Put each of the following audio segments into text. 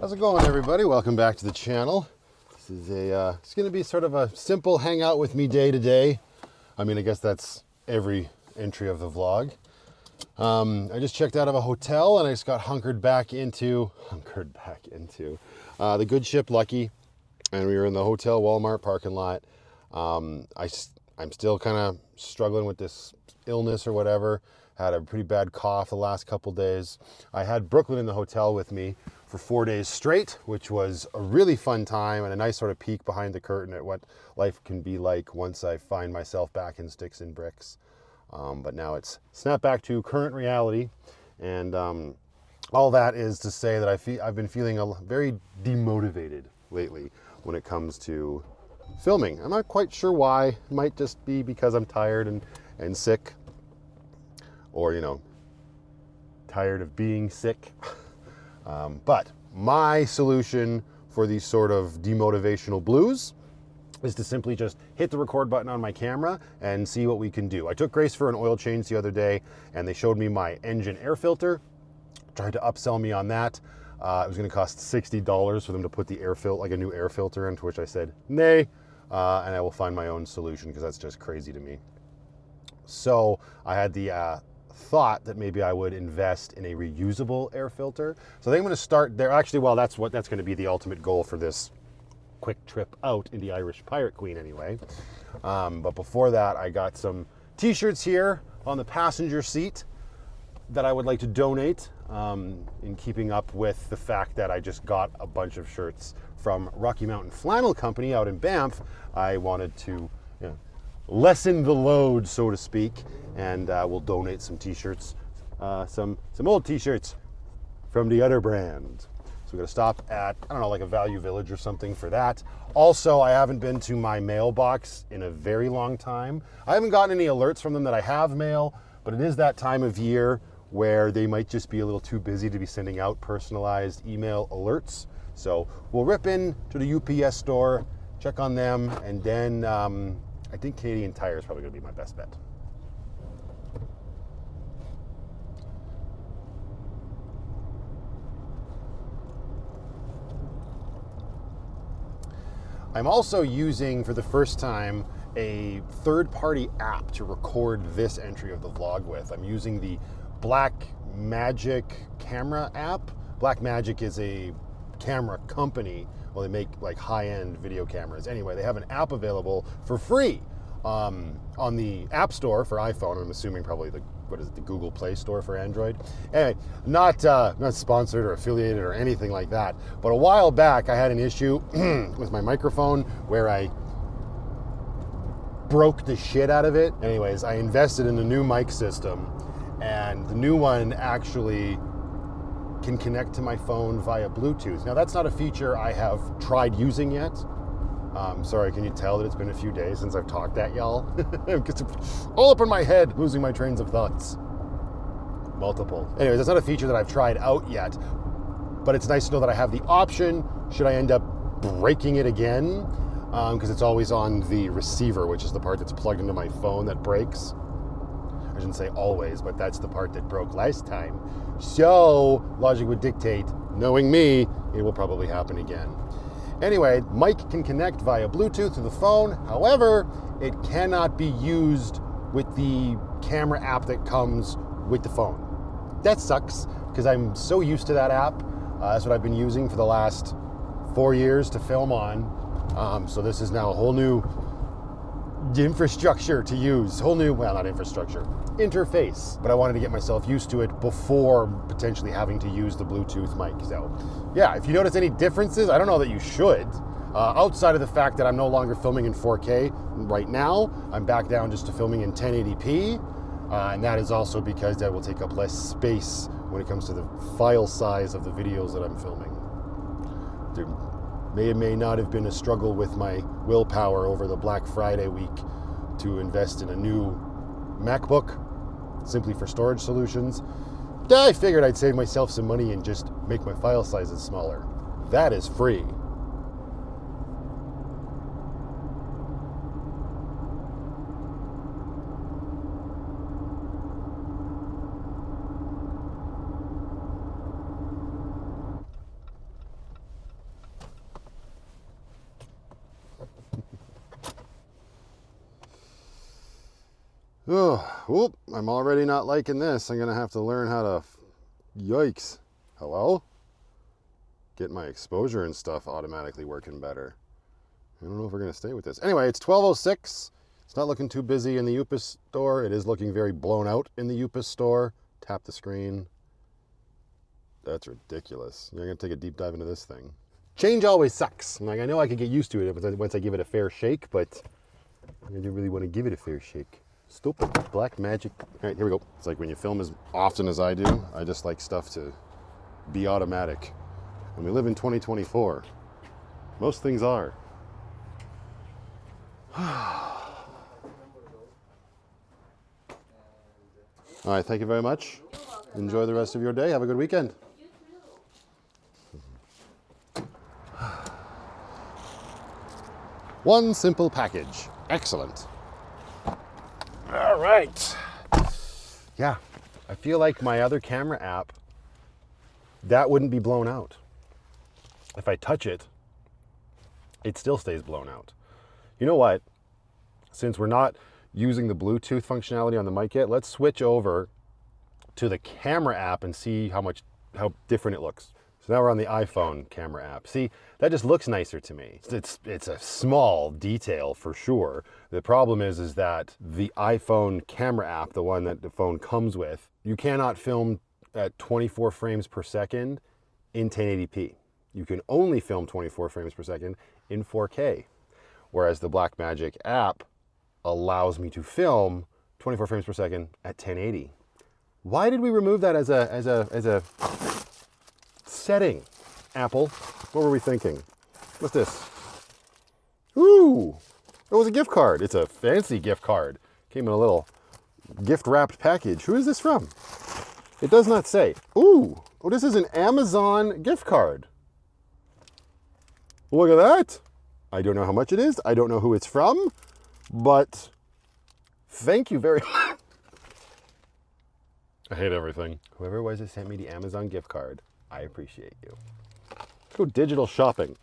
How's it going, everybody? Welcome back to the channel. This is it's going to be sort of a simple hangout with me day to day. I mean, I guess that's every entry of the vlog. I just checked out of a hotel and I just got hunkered back into the good ship Lucky, and we were in the hotel Walmart parking lot. I'm still kind of struggling with this illness or whatever. Had a pretty bad cough the last couple days. I had Brooklyn in the hotel with me for 4 days straight, which was a really fun time and a nice sort of peek behind the curtain at what life can be like once I find myself back in sticks and bricks. But now it's snapped back to current reality, and all that is to say that I've been feeling very demotivated lately when it comes to filming. I'm not quite sure why. It might just be because I'm tired and sick, or, you know, tired of being sick. But my solution for these sort of demotivational blues is to simply just hit the record button on my camera and see what we can do. I took Grace for an oil change the other day, and they showed me my engine air filter, tried to upsell me on that. It was gonna cost $60 for them to put the air filter, like a new air filter in, to which I said, nay, and I will find my own solution because that's just crazy to me. So I had the thought that maybe I would invest in a reusable air filter. So I think I'm gonna start there. Actually, well, that's gonna be the ultimate goal for this quick trip out in the Irish Pirate Queen anyway. But before that, I got some t-shirts here on the passenger seat that I would like to donate, in keeping up with the fact that I just got a bunch of shirts from Rocky Mountain Flannel Company out in Banff. I wanted to, you know, lessen the load, so to speak, and we'll donate some t-shirts, some old t-shirts from the other brand. So we're gonna stop at, I don't know, like a Value Village or something for that. Also, I haven't been to my mailbox in a very long time. I haven't gotten any alerts from them that I have mail, but it is that time of year where they might just be a little too busy to be sending out personalized email alerts. So we'll rip in to the UPS store, check on them, and then I think Canadian Tire is probably gonna be my best bet. I'm also using, for the first time, a third-party app to record this entry of the vlog with. I'm using the Blackmagic camera app. Blackmagic is a camera company. Well, they make like high-end video cameras. Anyway, they have an app available for free on the App Store for iPhone. I'm assuming probably the Google Play Store for Android. Anyway, not sponsored or affiliated or anything like that. But a while back, I had an issue with my microphone where I broke the shit out of it. Anyways, I invested in a new mic system, and the new one actually can connect to my phone via Bluetooth. Now, that's not a feature I have tried using yet. Sorry, can you tell that it's been a few days since I've talked at y'all? It's all up in my head, losing my trains of thoughts. Multiple. Anyways, that's not a feature that I've tried out yet, but it's nice to know that I have the option should I end up breaking it again, because it's always on the receiver, which is the part that's plugged into my phone that breaks. I shouldn't say always, but that's the part that broke last time. So logic would dictate, knowing me, it will probably happen again. Anyway, mic can connect via Bluetooth to the phone. However, it cannot be used with the camera app that comes with the phone. That sucks, because I'm so used to that app. That's what I've been using for the last 4 years to film on. So this is now a whole new infrastructure to use. Whole new, well, not infrastructure, interface. But I wanted to get myself used to it before potentially having to use the Bluetooth mic. So yeah, if you notice any differences, I don't know that you should. Outside of the fact that I'm no longer filming in 4K right now, I'm back down just to filming in 1080p. And that is also because that will take up less space when it comes to the file size of the videos that I'm filming. There may or may not have been a struggle with my willpower over the Black Friday week to invest in a new MacBook, simply for storage solutions. I figured I'd save myself some money and just make my file sizes smaller. That is free. Oh, whoop, I'm already not liking this. I'm going to have to learn how to... Yikes. Hello? Get my exposure and stuff automatically working better. I don't know if we're going to stay with this. Anyway, it's 12:06. It's not looking too busy in the UPS store. It is looking very blown out in the UPS store. Tap the screen. That's ridiculous. You're going to take a deep dive into this thing. Change always sucks. Like, I know I could get used to it once I give it a fair shake, but I do really want to give it a fair shake. Stupid black magic. All right, here we go. It's like when you film as often as I do, I just like stuff to be automatic. And we live in 2024. Most things are. All right, thank you very much. Enjoy the rest of your day. Have a good weekend. One simple package. Excellent. All right. Yeah, I feel like my other camera app, that wouldn't be blown out. If I touch it, it still stays blown out. You know what? Since we're not using the Bluetooth functionality on the mic yet, let's switch over to the camera app and see how different it looks. So now we're on the iPhone camera app. See, that just looks nicer to me. It's a small detail for sure. The problem is that the iPhone camera app, the one that the phone comes with, you cannot film at 24 frames per second in 1080p. You can only film 24 frames per second in 4K. Whereas the Blackmagic app allows me to film 24 frames per second at 1080. Why did we remove that as a setting? Apple, what were we thinking? What's this? Ooh, it was a gift card. It's a fancy gift card. Came in a little gift wrapped package. Who is this from? It does not say. Ooh, oh, this is an Amazon gift card. Look at that. I don't know how much it is. I don't know who it's from, but thank you very much. I hate everything. Whoever it was that sent me the Amazon gift card, I appreciate you. Let's go digital shopping.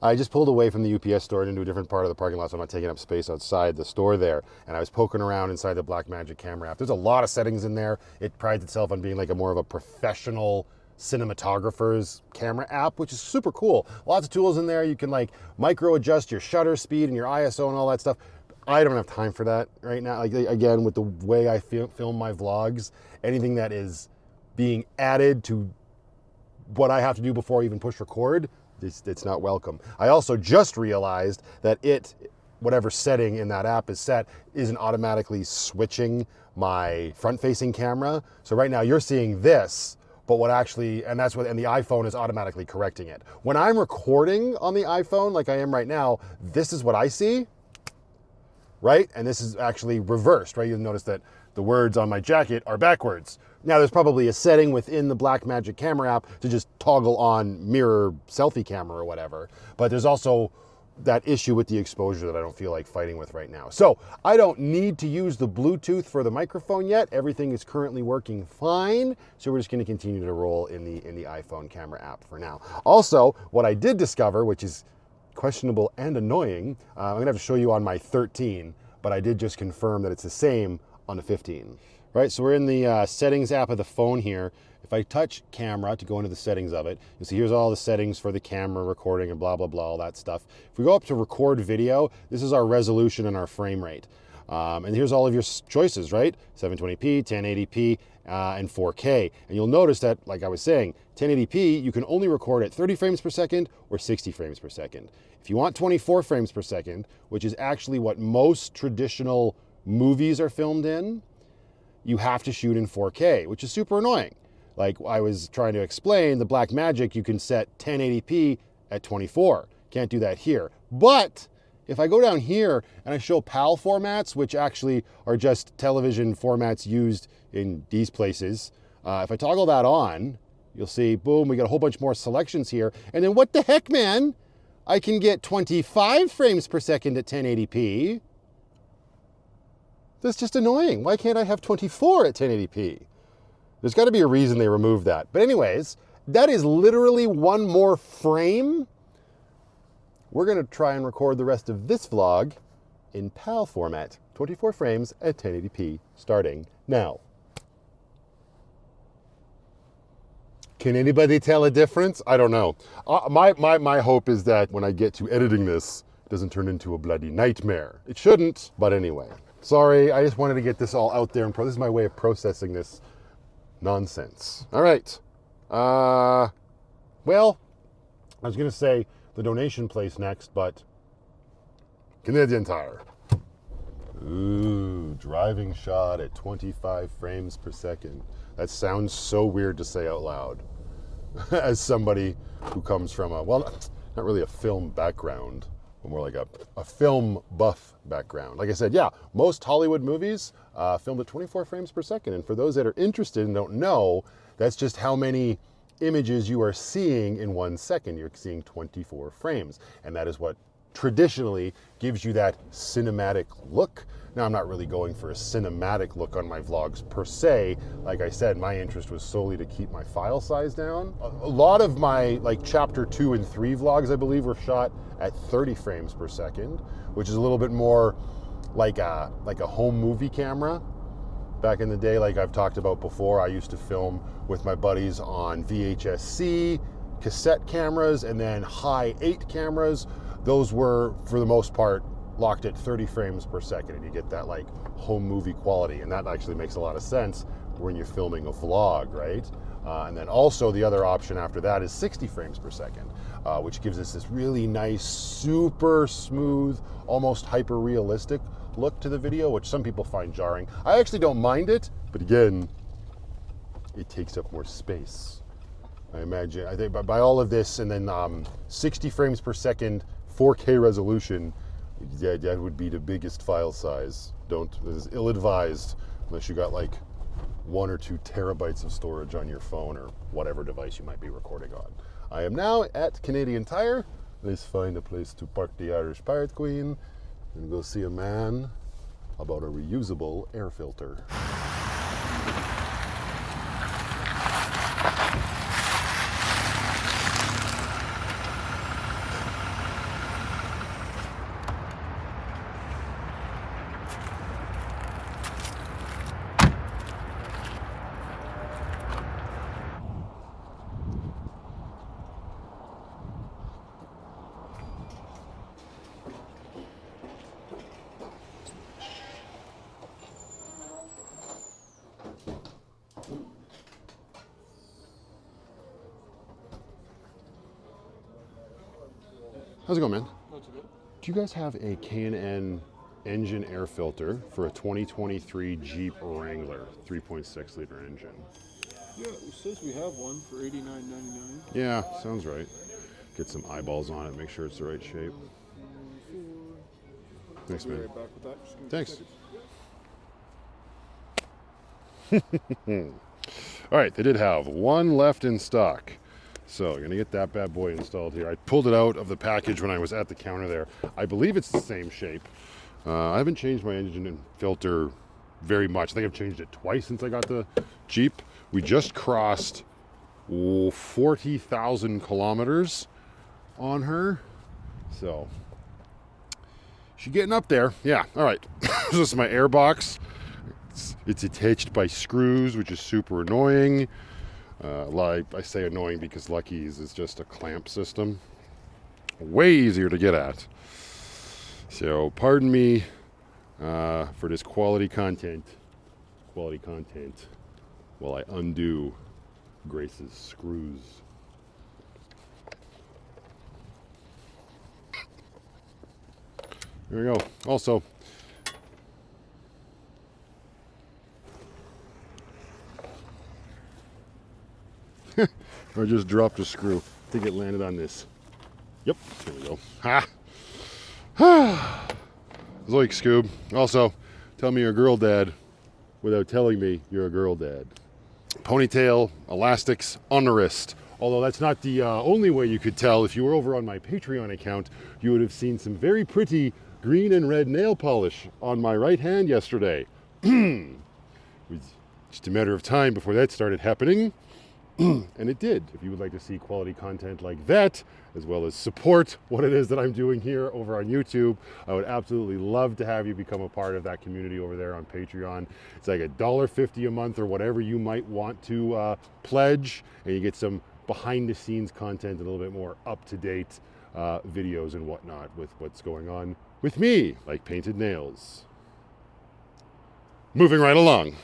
I just pulled away from the UPS store into a different part of the parking lot, so I'm not taking up space outside the store there. And I was poking around inside the Blackmagic camera app. There's a lot of settings in there. It prides itself on being like a more of a professional cinematographer's camera app, which is super cool. Lots of tools in there. You can like micro adjust your shutter speed and your ISO and all that stuff. I don't have time for that right now. Like, again, with the way I film my vlogs, anything that is being added to what I have to do before I even push record, it's not welcome. I also just realized that whatever setting in that app is set, isn't automatically switching my front-facing camera. So right now you're seeing this, but and the iPhone is automatically correcting it. When I'm recording on the iPhone, like I am right now, this is what I see, right? And this is actually reversed, right? You'll notice that the words on my jacket are backwards. Now there's probably a setting within the Blackmagic camera app to just toggle on mirror selfie camera or whatever. But there's also that issue with the exposure that I don't feel like fighting with right now. So I don't need to use the Bluetooth for the microphone yet. Everything is currently working fine. So we're just going to continue to roll in the iPhone camera app for now. Also, what I did discover, which is questionable and annoying, I'm gonna have to show you on my 13, but I did just confirm that it's the same on the 15. Right, so we're in the settings app of the phone here. If I touch camera to go into the settings of it, you'll see here's all the settings for the camera recording and blah, blah, blah, all that stuff. If we go up to record video, this is our resolution and our frame rate. And here's all of your choices, right? 720p, 1080p, and 4K. And you'll notice that, like I was saying, 1080p, you can only record at 30 frames per second or 60 frames per second. If you want 24 frames per second, which is actually what most traditional movies are filmed in, you have to shoot in 4K, which is super annoying. Like I was trying to explain, the Blackmagic, you can set 1080p at 24. Can't do that here. But if I go down here and I show PAL formats, which actually are just television formats used in these places, if I toggle that on, you'll see, boom, we got a whole bunch more selections here. And then what the heck, man? I can get 25 frames per second at 1080p. That's just annoying. Why can't I have 24 at 1080p? There's got to be a reason they removed that. But anyways, that is literally one more frame. We're going to try and record the rest of this vlog in PAL format, 24 frames at 1080p, starting now. Can anybody tell a difference? I don't know. My hope is that when I get to editing this, it doesn't turn into a bloody nightmare. It shouldn't, but anyway. Sorry, I just wanted to get this all out there, and this is my way of processing this nonsense. All right. Well, I was going to say the donation place next, but Canadian Tire. Ooh, driving shot at 25 frames per second. That sounds so weird to say out loud. As somebody who comes from a, well, not really a film background, but more like a film buff background. Like I said, yeah, most Hollywood movies filmed at 24 frames per second. And for those that are interested and don't know, that's just how many images you are seeing in 1 second. You're seeing 24 frames. And that is what traditionally gives you that cinematic look. Now, I'm not really going for a cinematic look on my vlogs per se. Like I said, my interest was solely to keep my file size down. A lot of my like chapter 2 and 3 vlogs, I believe, were shot at 30 frames per second, which is a little bit more like a home movie camera. Back in the day, like I've talked about before, I used to film with my buddies on VHS-C, cassette cameras, and then high 8 cameras. Those were, for the most part, locked at 30 frames per second, and you get that like home movie quality, and that actually makes a lot of sense when you're filming a vlog, right? And then also the other option after that is 60 frames per second, which gives us this really nice, super smooth, almost hyper-realistic look to the video, which some people find jarring. I actually don't mind it, but again, it takes up more space. I imagine, I think by all of this, and then 60 frames per second, 4K resolution, yeah, that would be the biggest file size. This is ill-advised unless you got like 1 or 2 terabytes of storage on your phone or whatever device you might be recording on. I am now at Canadian Tire. Let's find a place to park the Irish Pirate Queen and go see a man about a reusable air filter. How's it going, man? Not too bad. Do you guys have a K&N engine air filter for a 2023 Jeep Wrangler 3.6 liter engine? Yeah, it says we have one for $89.99. Yeah, sounds right. Get some eyeballs on it, make sure it's the right shape. Thanks, I'll be man. right back with that. Just give me Thanks. 2 seconds. All right, they did have one left in stock. So I'm gonna get that bad boy installed here. I pulled it out of the package when I was at the counter there. I believe it's the same shape. I haven't changed my engine and filter very much. I think I've changed it twice since I got the Jeep. We just crossed 40,000 kilometers on her. So she's getting up there. Yeah, all right. This is my air box. It's attached by screws, which is super annoying. I say annoying because Lucky's is just a clamp system. Way easier to get at. So pardon me for this quality content while I undo Grace's screws. There we go. Also, I just dropped a screw. I think it landed on this. Yep, there we go. Ha! Zoik, Scoob. Also, tell me you're a girl dad without telling me you're a girl dad. Ponytail, elastics on the wrist. Although that's not the only way you could tell. If you were over on my Patreon account, you would have seen some very pretty green and red nail polish on my right hand yesterday. It was just a matter of time before that started happening. And it did. If you would like to see quality content like that, as well as support what it is that I'm doing here over on YouTube, I would absolutely love to have you become a part of that community over there on Patreon. It's like $1.50 a month or whatever you might want to pledge, and you get some behind the scenes content, a little bit more up-to-date videos and whatnot with what's going on with me, like painted nails. Moving right along.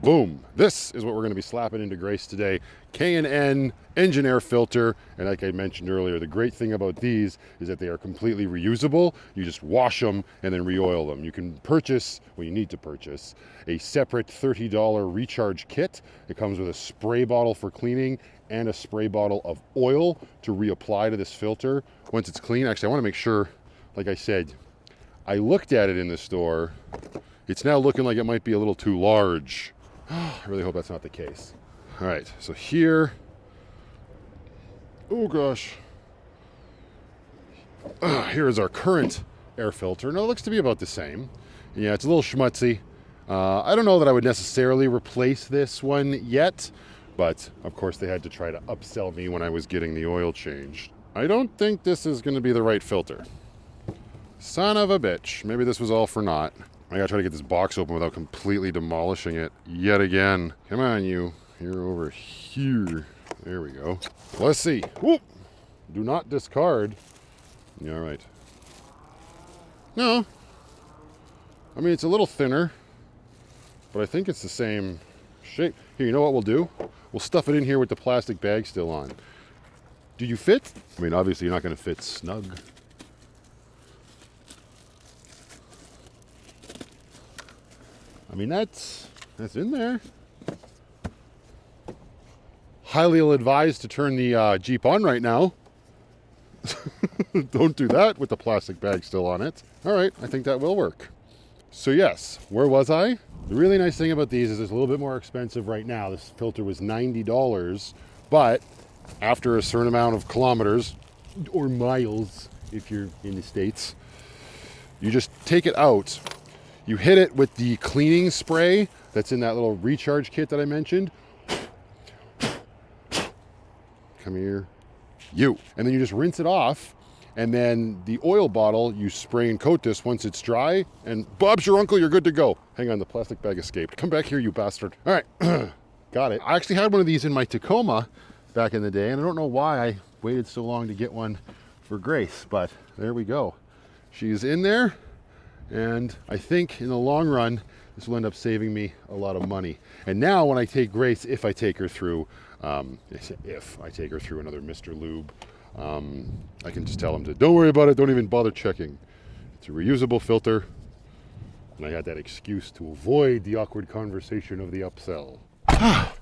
Boom. This is what we're going to be slapping into Grace today. K&N engine air filter. And like I mentioned earlier, the great thing about these is that they are completely reusable. You just wash them and then re-oil them. You can purchase, well, you need to purchase a separate $30 recharge kit. It comes with a spray bottle for cleaning and a spray bottle of oil to reapply to this filter once it's clean. Actually, I want to make sure, like I said, I looked at it in the store. It's now looking like it might be a little too large. I really hope that's not the case. All right, so here, oh gosh. Here is our current air filter. Now it looks to be about the same. Yeah, it's a little schmutzy. I don't know that I would necessarily replace this one yet, but of course they had to try to upsell me when I was getting the oil changed. I don't think this is gonna be the right filter. Son of a bitch. Maybe this was all for naught. I gotta try to get this box open without completely demolishing it yet again. Come on, you. You're over here. There we go. Let's see. Whoop. Do not discard. Yeah, all right. No. I mean, it's a little thinner, but I think it's the same shape. Here, you know what we'll do? We'll stuff it in here with the plastic bag still on. Do you fit? I mean, obviously you're not gonna fit snug. I mean, that's in there. Highly ill-advised to turn the Jeep on right now. Don't do that with the plastic bag still on it. All right, I think that will work. So yes, where was I? The really nice thing about these is it's a little bit more expensive right now. This filter was $90, but after a certain amount of kilometers, or miles if you're in the States, you just take it out. You hit it with the cleaning spray that's in that little recharge kit that I mentioned. Come here. You. And then you just rinse it off. And then the oil bottle, you spray and coat this once it's dry. And Bob's your uncle, you're good to go. Hang on, the plastic bag escaped. Come back here, you bastard. All right. Got it. I actually had one of these in my Tacoma back in the day. And I don't know why I waited so long to get one for Grace. But there we go. She's in there. And I think in the long run, this will end up saving me a lot of money. And now when I take Grace, if I take her through another Mr. Lube, I can just tell him to, don't worry about it, don't even bother checking. It's a reusable filter. And I had that excuse to avoid the awkward conversation of the upsell.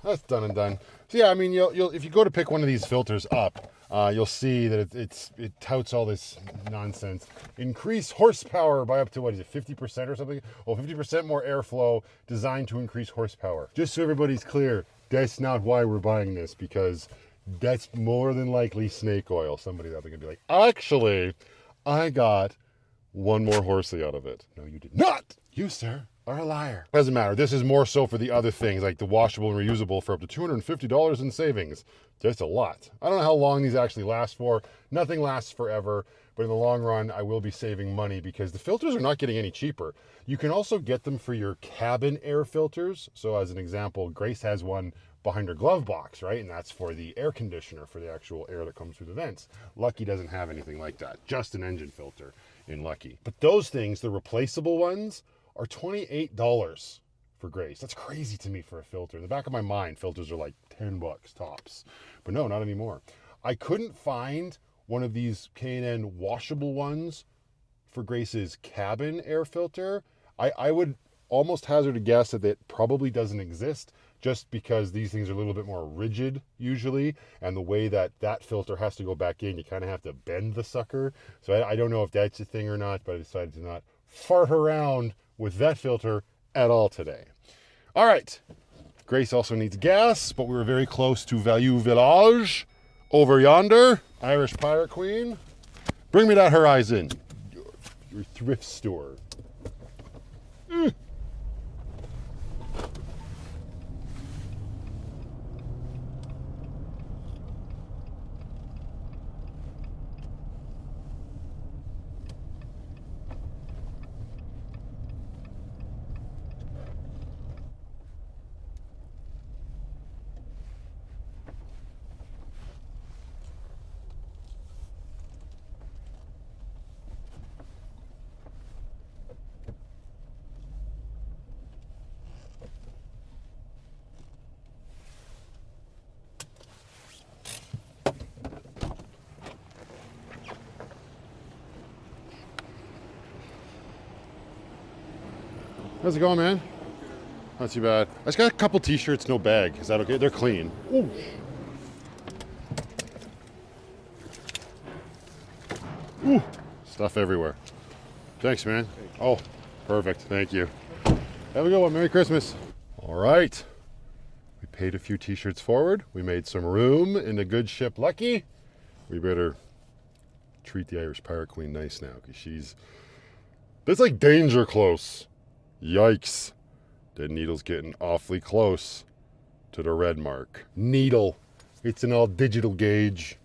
That's done and done. So yeah, I mean, you'll if you go to pick one of these filters up, you'll see that it touts all this nonsense. Increase horsepower by up to, what is it, 50% or something? Well, 50% more airflow designed to increase horsepower. Just so everybody's clear, that's not why we're buying this, because that's more than likely snake oil. Somebody's out there gonna be like, actually, I got one more horsey out of it. No, you did not. You, sir, are a liar. Doesn't matter. This is more so for the other things, like the washable and reusable, for up to $250 in savings. Just a lot. I don't know how long these actually last for. Nothing lasts forever, but in the long run, I will be saving money because the filters are not getting any cheaper. You can also get them for your cabin air filters. So as an example, Grace has one behind her glove box, right? And that's for the air conditioner, for the actual air that comes through the vents. Lucky doesn't have anything like that. Just an engine filter in Lucky. But those things, the replaceable ones, are $28 for Grace. That's crazy to me for a filter. In the back of my mind, filters are like $10 tops. But no, not anymore. I couldn't find one of these K&N washable ones for Grace's cabin air filter. I would almost hazard a guess that it probably doesn't exist, just because these things are a little bit more rigid usually, and the way that that filter has to go back in, you kind of have to bend the sucker. So I don't know if that's a thing or not, but I decided to not fart around with that filter at all today. All right, Grace also needs gas, but we were very close to Value Village over yonder. Irish Pirate Queen, bring me that Horizon, your thrift store. How's it going, man? Not too bad. I just got a couple t-shirts, no bag. Is that okay? They're clean. Ooh. Ooh. Stuff everywhere. Thanks, man. Oh, perfect. Thank you. Have a good one. Merry Christmas. All right. We paid a few t-shirts forward. We made some room in the good ship Lucky. We better treat the Irish Pirate Queen nice now, because that's like danger close. Yikes. The needle's getting awfully close to the red mark. Needle. It's an all digital gauge.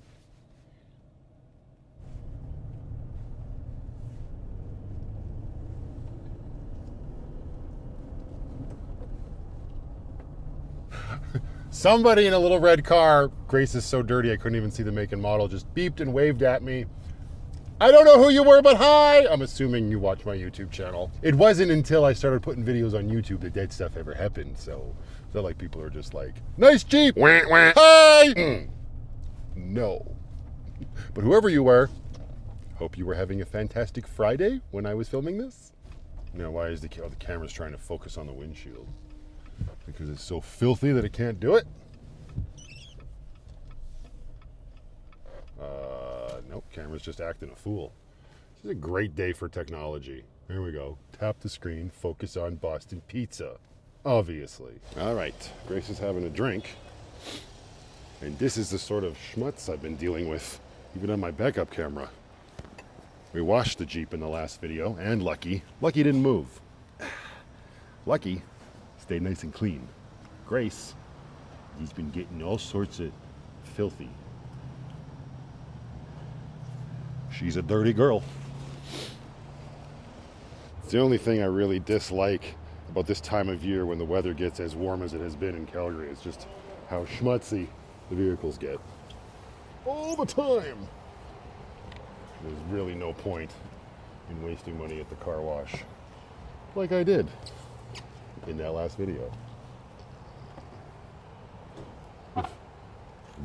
Somebody in a little red car, Grace is so dirty I couldn't even see the make and model, just beeped and waved at me. I don't know who you were, but hi! I'm assuming you watch my YouTube channel. It wasn't until I started putting videos on YouTube that that stuff ever happened, so it's not like people are just like, nice Jeep! Wah, wah. Hi! No. But whoever you were, hope you were having a fantastic Friday when I was filming this. You know, why is the camera's trying to focus on the windshield? Because it's so filthy that it can't do it? Nope, camera's just acting a fool. This is a great day for technology. There we go. Tap the screen, focus on Boston Pizza. Obviously. All right, Grace is having a drink. And this is the sort of schmutz I've been dealing with, even on my backup camera. We washed the Jeep in the last video, and Lucky. Lucky didn't move. Lucky stayed nice and clean. Grace, he's been getting all sorts of filthy. She's a dirty girl. It's the only thing I really dislike about this time of year when the weather gets as warm as it has been in Calgary. It's just how schmutzy the vehicles get. All the time. There's really no point in wasting money at the car wash. Like I did in that last video.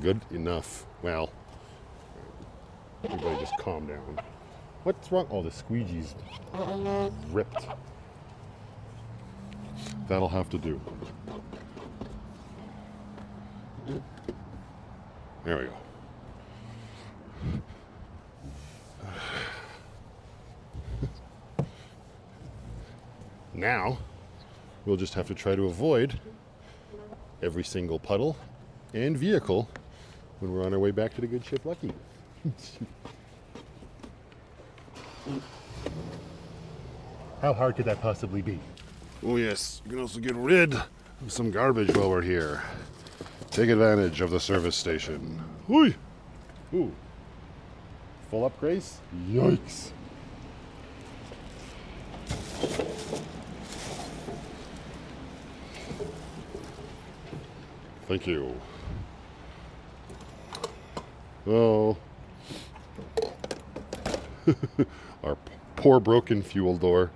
Good enough. Well, everybody just calm down. What's wrong? Oh, the squeegee's ripped. That'll have to do. There we go. Now, we'll just have to try to avoid every single puddle and vehicle when we're on our way back to the good ship Lucky. How hard could that possibly be? Oh yes, you can also get rid of some garbage while we're here. Take advantage of the service station. Ooh. Ooh. Full up, Grace? Yikes. Thank you. Oh. Our poor broken fuel door.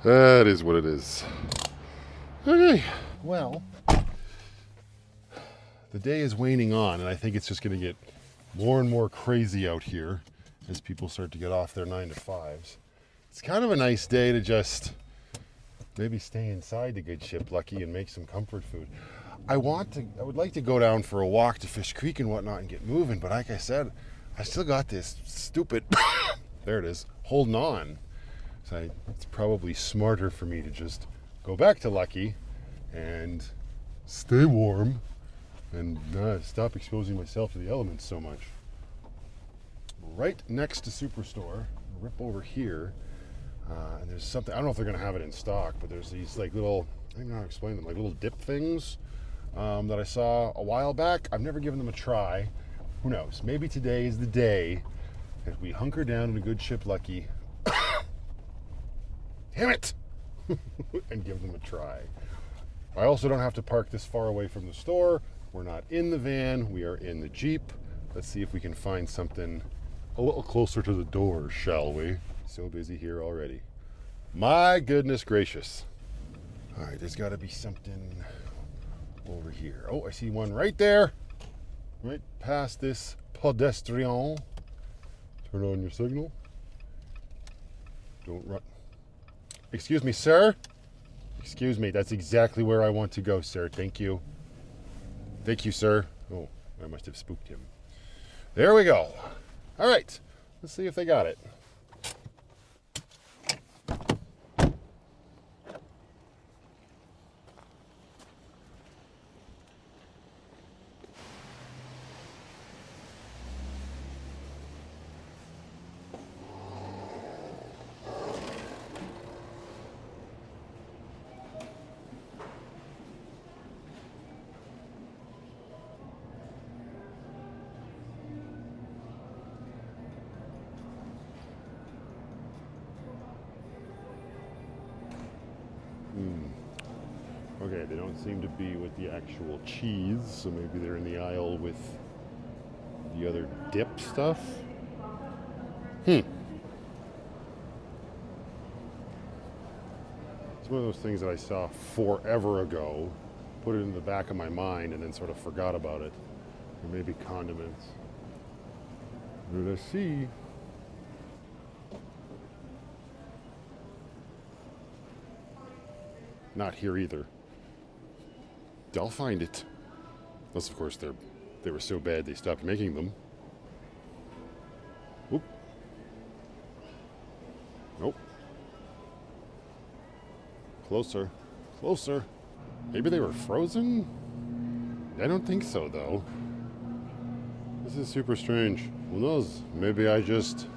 That is what it is. Okay. Well, the day is waning on, and I think it's just going to get more and more crazy out here as people start to get off their 9-to-5s. It's kind of a nice day to just maybe stay inside the good ship Lucky and make some comfort food. I would like to go down for a walk to Fish Creek and whatnot and get moving, but like I said, I still got this stupid, there it is, holding on. So it's probably smarter for me to just go back to Lucky and stay warm and stop exposing myself to the elements so much. Right next to Superstore, rip over here, and there's something, I don't know if they're going to have it in stock, but there's these like little, I don't know how to explain them, like little dip things that I saw a while back. I've never given them a try. Who knows? Maybe today is the day that we hunker down in a good ship Lucky. Damn it! And give them a try. I also don't have to park this far away from the store. We're not in the van, we are in the Jeep. Let's see if we can find something a little closer to the door, shall we? So busy here already. My goodness gracious. All right, there's gotta be something over here. Oh, I see one right there. Right past this pedestrian. Turn on your signal. Don't run. Excuse me, sir. Excuse me, that's exactly where I want to go, sir. Thank you. Thank you, sir. Oh, I must have spooked him. There we go. All right, let's see if they got it. Okay, they don't seem to be with the actual cheese, so maybe they're in the aisle with the other dip stuff. It's one of those things that I saw forever ago, put it in the back of my mind, and then sort of forgot about it. Or maybe condiments. Let's see. Not here either. I'll find it. Unless, of course, they were so bad they stopped making them. Oop. Nope. Closer. Closer. Maybe they were frozen? I don't think so, though. This is super strange. Who knows? Maybe I just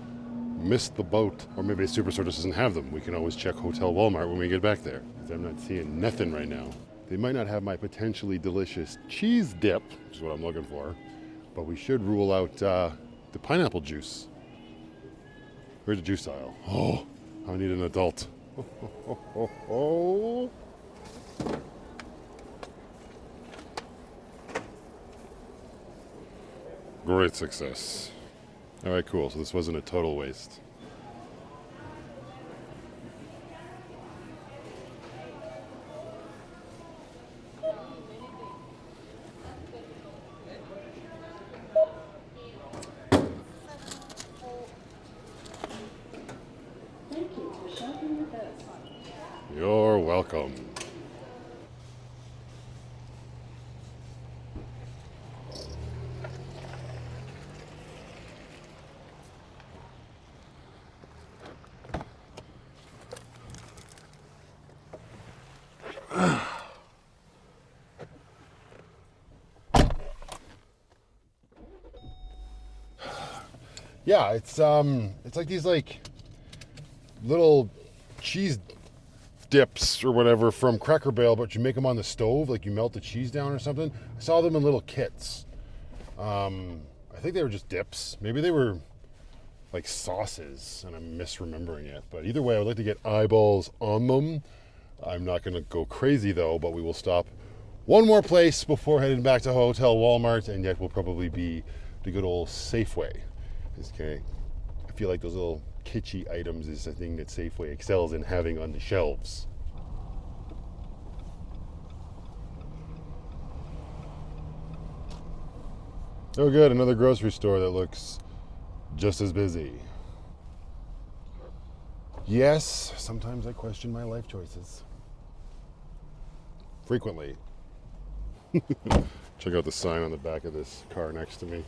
missed the boat. Or maybe Superstore just doesn't have them. We can always check Hotel Walmart when we get back there. I'm not seeing nothing right now. They might not have my potentially delicious cheese dip, which is what I'm looking for, but we should rule out the pineapple juice. Where's the juice aisle? Oh, I need an adult. Oh. Great success. All right, cool. So this wasn't a total waste. You're welcome. Yeah, it's like these like little cheese dips or whatever from Cracker Barrel, but you make them on the stove, like you melt the cheese down or something. I saw them in little kits. I think they were just dips. Maybe they were like sauces, and I'm misremembering it. But either way, I would like to get eyeballs on them. I'm not going to go crazy though, but we will stop one more place before heading back to Hotel Walmart, and yet will probably be the good old Safeway. Okay, I feel like those little kitschy items is a thing that Safeway excels in having on the shelves. Oh good, another grocery store that looks just as busy. Yes, sometimes I question my life choices. Frequently. Check out the sign on the back of this car next to me.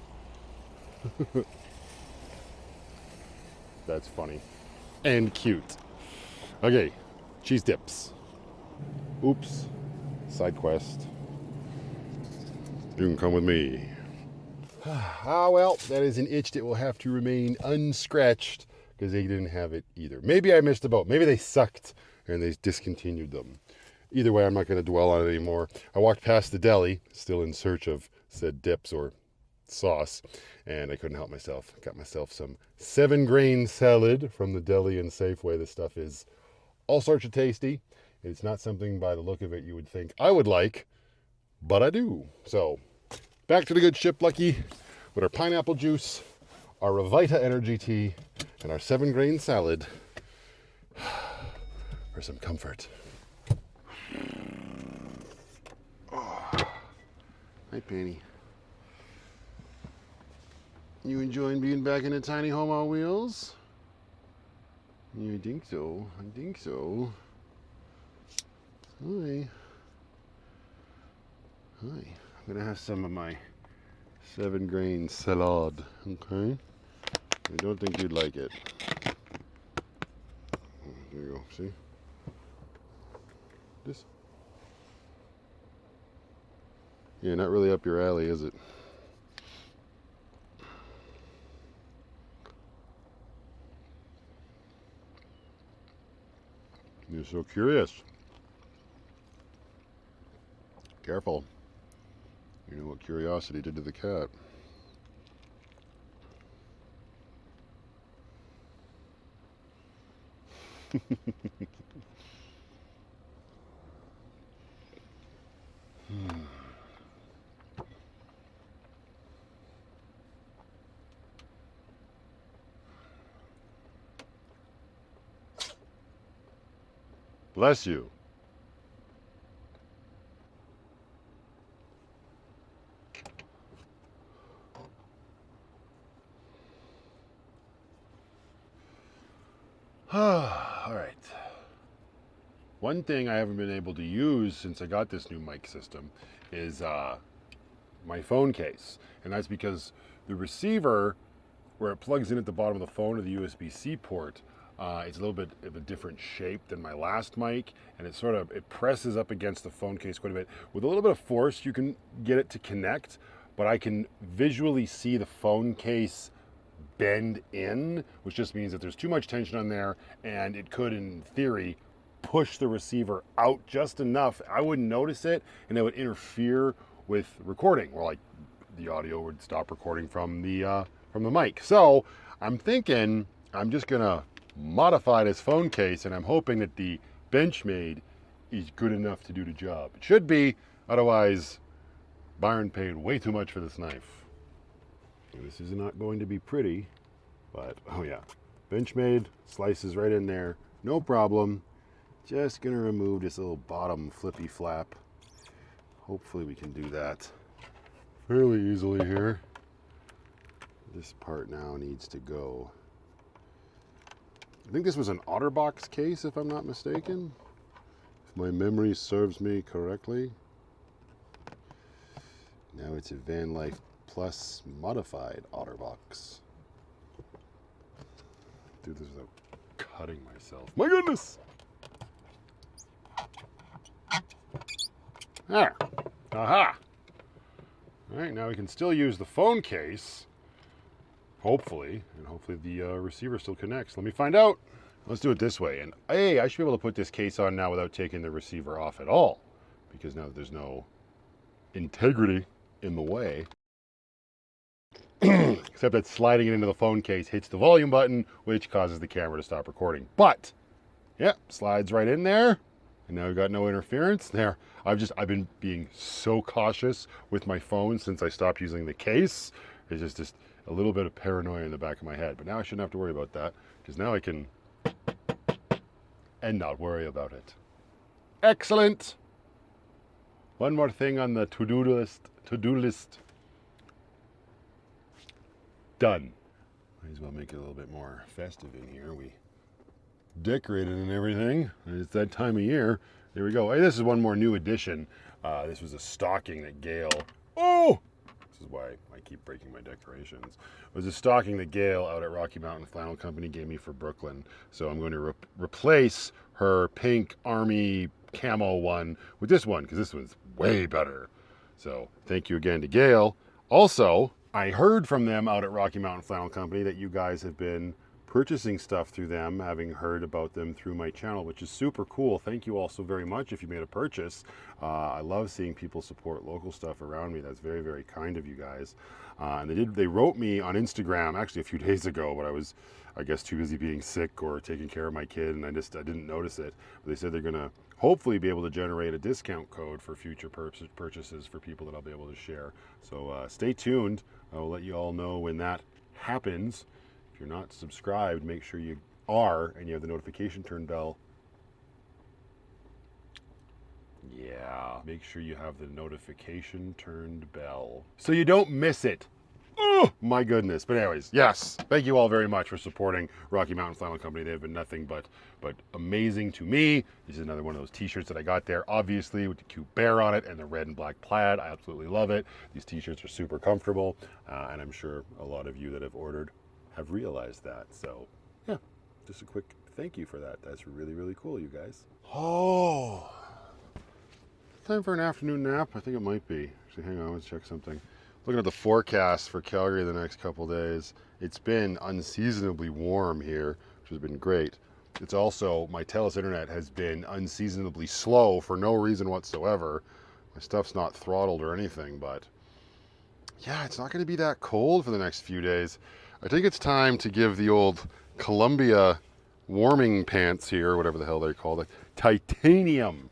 That's funny. And cute. Okay, cheese dips. Oops. Side quest. You can come with me. Well, that is an itch that will have to remain unscratched because they didn't have it either. Maybe I missed the boat. Maybe they sucked and they discontinued them. Either way, I'm not going to dwell on it anymore. I walked past the deli, still in search of said dips or sauce, and I couldn't help myself. Got myself some 7-grain salad from the deli and Safeway. This stuff is all sorts of tasty. It's not something by the look of it you would think I would like, but I do. So, back to the good ship, Lucky, with our pineapple juice, our Revita energy tea, and our 7-grain salad for some comfort. Oh. Hi, Penny. You enjoying being back in a tiny home on wheels? Yeah, I think so. I think so. Hi. Hi. I'm gonna have some of my 7-grain salad. Okay. I don't think you'd like it. There you go. See? This. Yeah, not really up your alley, is it? You're so curious. Careful. You know what curiosity did to the cat. Bless you. All right. One thing I haven't been able to use since I got this new mic system is my phone case. And that's because the receiver, where it plugs in at the bottom of the phone to the USB-C port, it's a little bit of a different shape than my last mic, and it presses up against the phone case quite a bit. With a little bit of force, you can get it to connect, but I can visually see the phone case bend in, which just means that there's too much tension on there, and it could, in theory, push the receiver out just enough. I wouldn't notice it, and it would interfere with recording, or like the audio would stop recording from the mic. So I'm thinking I'm just gonna modify this phone case, and I'm hoping that the Benchmade is good enough to do the job. It should be, otherwise Byron paid way too much for this knife. This is not going to be pretty, but oh yeah, Benchmade slices right in there, no problem. Just gonna remove this little bottom flippy flap. Hopefully we can do that fairly easily here. This part now needs to go. I think this was an OtterBox case, if I'm not mistaken, if my memory serves me correctly. Now it's a VanLife Plus modified OtterBox. Do this without cutting myself. My goodness! There. Aha! Alright, now we can still use the phone case. Hopefully. And hopefully the receiver still connects. Let me find out. Let's do it this way. And hey, I should be able to put this case on now without taking the receiver off at all. Because now there's no integrity in the way. Except that sliding it into the phone case hits the volume button, which causes the camera to stop recording. But, yeah, slides right in there. And now we've got no interference there. I've been being so cautious with my phone since I stopped using the case. It's just a little bit of paranoia in the back of my head. But now I shouldn't have to worry about that, because now I can and not worry about it. Excellent. One more thing on the to-do list. Done. Might as well make it a little bit more festive in here. We decorated and everything. It's that time of year. There we go. Hey, this is one more new addition. This was a stocking that Gail. Oh! This is why I keep breaking my decorations. It was a stocking that Gail out at Rocky Mountain Flannel Company gave me for Brooklyn. So I'm going to replace her pink army camo one with this one, because this one's way better. So thank you again to Gail. Also, I heard from them out at Rocky Mountain Flannel Company that you guys have been purchasing stuff through them, having heard about them through my channel, which is super cool. Thank you all so very much if you made a purchase. I love seeing people support local stuff around me. That's very, very kind of you guys. And they wrote me on Instagram actually a few days ago, but I was, I guess, too busy being sick or taking care of my kid, and I didn't notice it. But they said they're gonna hopefully be able to generate a discount code for future purchases for people that I'll be able to share. So stay tuned. I will let you all know when that happens. If you're not subscribed, make sure you are, and you have the notification turned bell. Yeah, make sure you have the notification turned bell so you don't miss it. Oh my goodness. But anyways, yes, thank you all very much for supporting Rocky Mountain Flannel Company. They have been nothing but amazing to me. This is another one of those t-shirts that I got there, obviously, with the cute bear on it and the red and black plaid. I absolutely love it. These t-shirts are super comfortable, and I'm sure a lot of you that have ordered have realized that. So yeah, just a quick thank you for that. That's really, really cool, you guys. Oh, time for an afternoon nap. I think it might be. Actually, hang on, let's check something. Looking at the forecast for Calgary the next couple days, it's been unseasonably warm here, which has been great. It's also, my TELUS internet has been unseasonably slow for no reason whatsoever. My stuff's not throttled or anything, but yeah, it's not going to be that cold for the next few days. I think it's time to give the old Columbia warming pants here, whatever the hell they're called, like titanium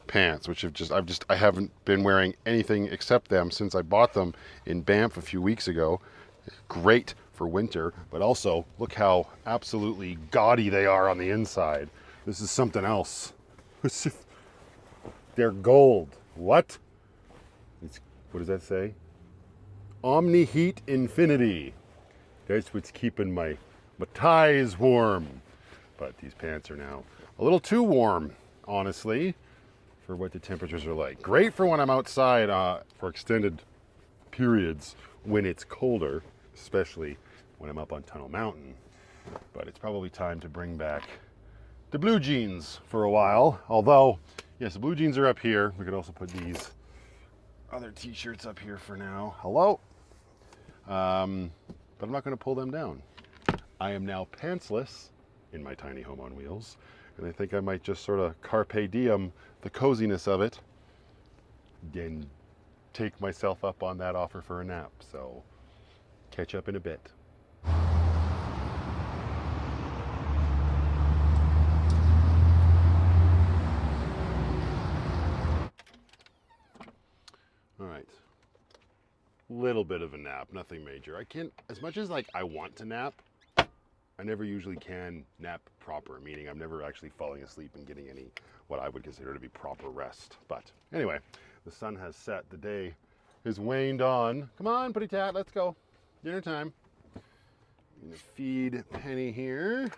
pants, which I haven't been wearing anything except them since I bought them in Banff a few weeks ago. Great for winter, but also look how absolutely gaudy they are on the inside. This is something else. They're gold. What? What does that say? Omni Heat Infinity. That's what's keeping my ties warm. But these pants are now a little too warm, honestly, for what the temperatures are like. Great for when I'm outside for extended periods when it's colder, especially when I'm up on Tunnel Mountain. But it's probably time to bring back the blue jeans for a while. Although, yes, the blue jeans are up here. We could also put these other t-shirts up here for now. Hello? But I'm not going to pull them down. I am now pantsless in my tiny home on wheels. And I think I might just sort of carpe diem the coziness of it, then take myself up on that offer for a nap. So catch up in a bit. All right, little bit of a nap, nothing major. I can't, as much as like I want to nap, I never usually can nap proper, meaning I'm never actually falling asleep and getting any what I would consider to be proper rest. But anyway, the sun has set. The day is waned on. Come on, Putty Tat, let's go. Dinner time. I'm gonna feed Penny here.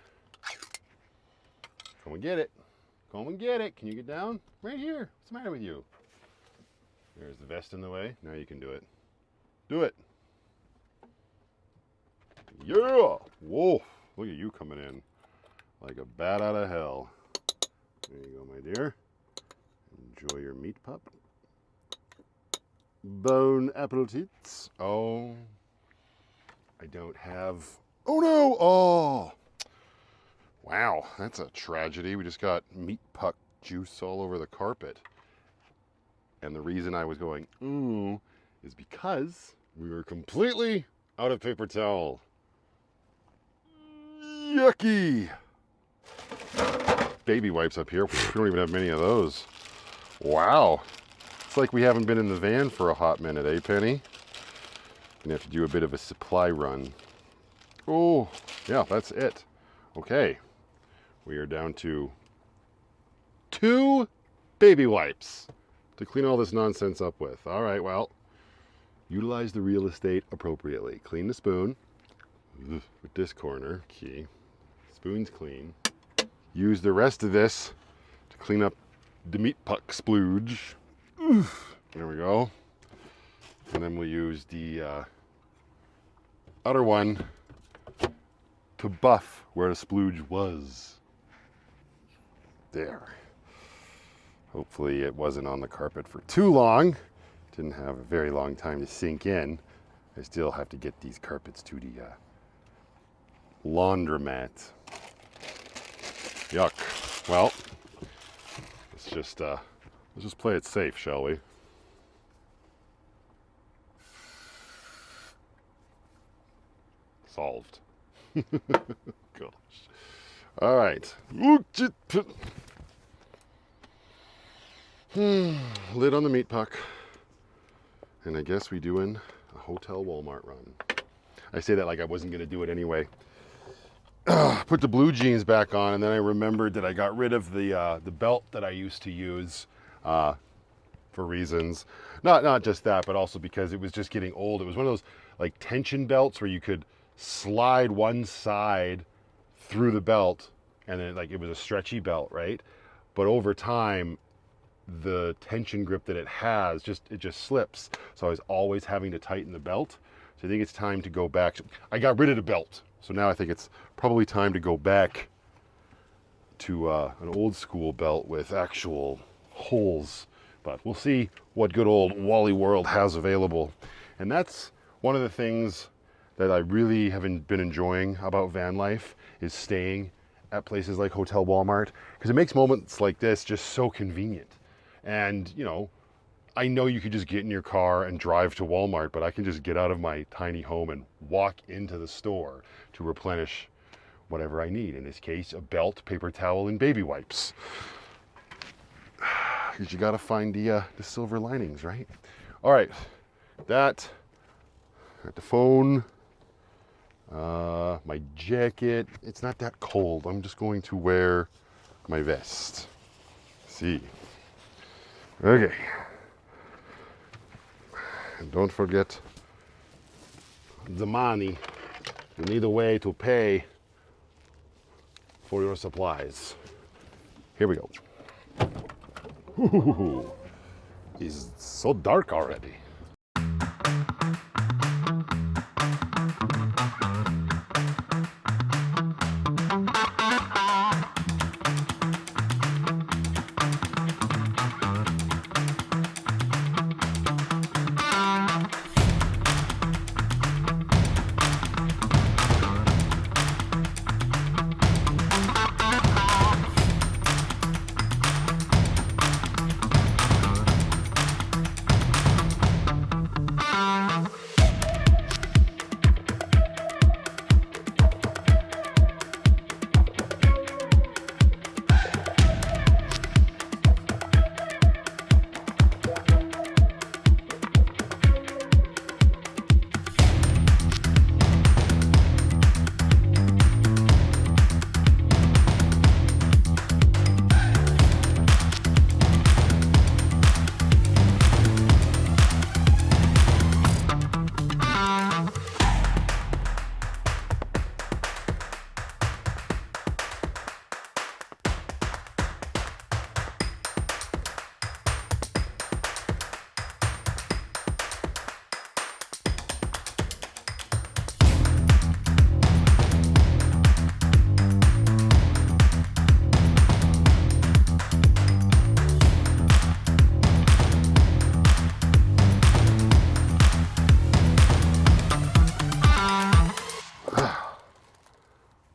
Come and get it. Come and get it. Can you get down? Right here. What's the matter with you? There's the vest in the way. Now you can do it. Do it. Yeah. Whoa. Look at you coming in like a bat out of hell. There you go, my dear. Enjoy your meat pup. Bon appetits. Oh, I don't have... Oh no! Oh! Wow, that's a tragedy. We just got meat puck juice all over the carpet. And the reason I was going, ooh, is because we were completely out of paper towel. Yucky! Baby wipes up here. We don't even have many of those. Wow. It's like we haven't been in the van for a hot minute, eh, Penny? Gonna have to do a bit of a supply run. Oh, yeah, that's it. Okay. We are down to 2 baby wipes to clean all this nonsense up with. All right, well, utilize the real estate appropriately. Clean the spoon with this corner, key. Spoon's clean. Use the rest of this to clean up the meat puck splooge. There we go. And then we'll use the other one to buff where the splooge was. There. Hopefully it wasn't on the carpet for too long. Didn't have a very long time to sink in. I still have to get these carpets to the laundromat. Yuck. Well, let's just play it safe, shall we? Solved. Gosh. All right. Lid on the meat puck. And I guess we doing a hotel Walmart run. I say that like I wasn't going to do it anyway. Put the blue jeans back on, and then I remembered that I got rid of the belt that I used to use for reasons. Not just that, but also because it was just getting old. It was one of those like tension belts where you could slide one side through the belt, and then like it was a stretchy belt, right? But over time, the tension grip that it has just slips. So I was always having to tighten the belt. So I think it's time to go back. I got rid of the belt, so now I think it's probably time to go back to an old school belt with actual holes. But we'll see what good old Wally World has available. And that's one of the things that I really haven't been enjoying about van life, is staying at places like Hotel Walmart, because it makes moments like this just so convenient. And you know, I know you could just get in your car and drive to Walmart, but I can just get out of my tiny home and walk into the store to replenish whatever I need. In this case, a belt, paper towel, and baby wipes. Because you got to find the silver linings, right? All right, that, got the phone, my jacket. It's not that cold. I'm just going to wear my vest. See. Okay. And don't forget the money. You need a way to pay for your supplies. Here we go. Ooh, it's so dark already.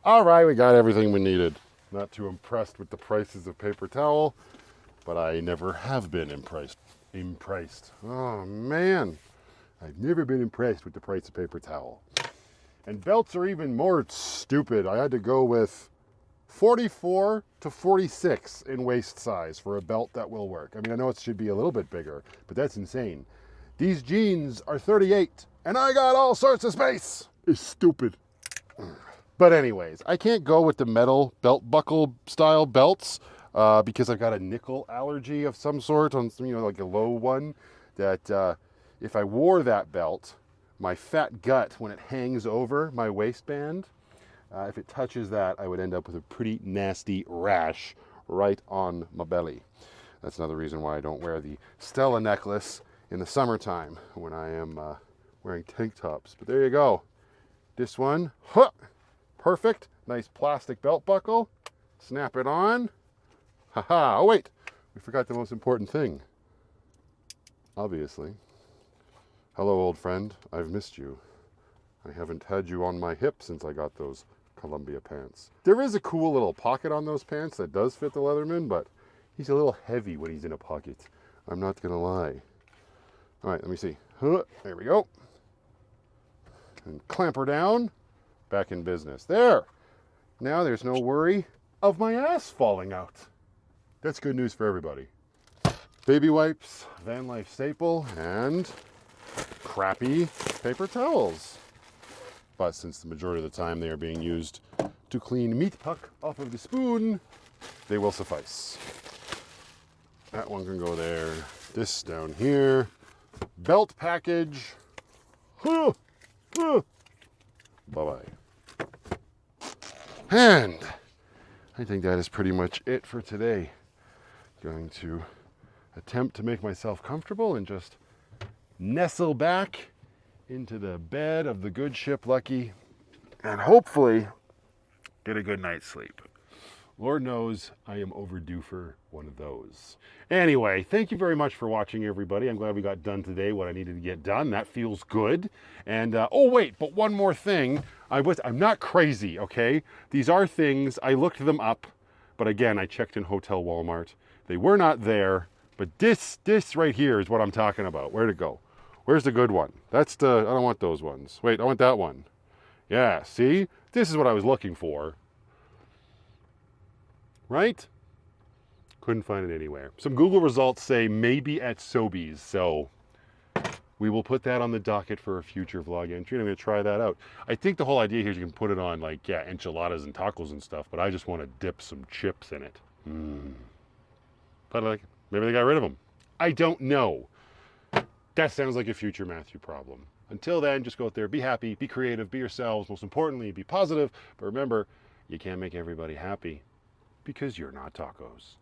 All right, we got everything we needed. Not too impressed with the prices of paper towel, but I never have been impressed. Oh man, I've never been impressed with the price of paper towel. And belts are even more stupid. I had to go with 44 to 46 in waist size for a belt that will work. I mean, I know it should be a little bit bigger, but that's insane. These jeans are 38, and I got all sorts of space. It's stupid. But anyways, I can't go with the metal belt buckle style belts because I've got a nickel allergy of some sort, on some, like a low one, that if I wore that belt, my fat gut, when it hangs over my waistband, if it touches that, I would end up with a pretty nasty rash right on my belly. That's another reason why I don't wear the Stella necklace in the summertime when I am wearing tank tops. But there you go. This one, huh, perfect. Nice plastic belt buckle. Snap it on. Haha. Oh wait, we forgot the most important thing. Obviously. Hello, old friend. I've missed you. I haven't had you on my hip since I got those Columbia pants. There is a cool little pocket on those pants that does fit the Leatherman, but he's a little heavy when he's in a pocket. I'm not gonna lie. All right, let me see. There we go. And clamp her down. Back in business. There. Now there's no worry of my ass falling out. That's good news for everybody. Baby wipes, van life staple, and crappy paper towels. But since the majority of the time they are being used to clean meat puck off of the spoon, they will suffice. That one can go there. This down here. Belt package. Huh. Bye-bye. And I think that is pretty much it for today. Going to attempt to make myself comfortable and just nestle back into the bed of the good ship Lucky and hopefully get a good night's sleep. Lord knows I am overdue for one of those. Anyway, thank you very much for watching, everybody. I'm glad we got done today what I needed to get done. That feels good. And oh wait, but one more thing. I'm not crazy, okay? These are things, I looked them up, but again, I checked in Hotel Walmart. They were not there, but this right here is what I'm talking about. Where'd it go? Where's the good one? That's the, I don't want those ones. Wait, I want that one. Yeah, see? This is what I was looking for. Right? Couldn't find it anywhere. Some Google results say maybe at Sobeys, so we will put that on the docket for a future vlog entry. I'm going to try that out. I think the whole idea here is you can put it on like, yeah, enchiladas and tacos and stuff, but I just want to dip some chips in it. But like, maybe they got rid of them. I don't know. That sounds like a future Matthew problem. Until then, just go out there, be happy, be creative, be yourselves. Most importantly, be positive. But remember, you can't make everybody happy because you're not tacos.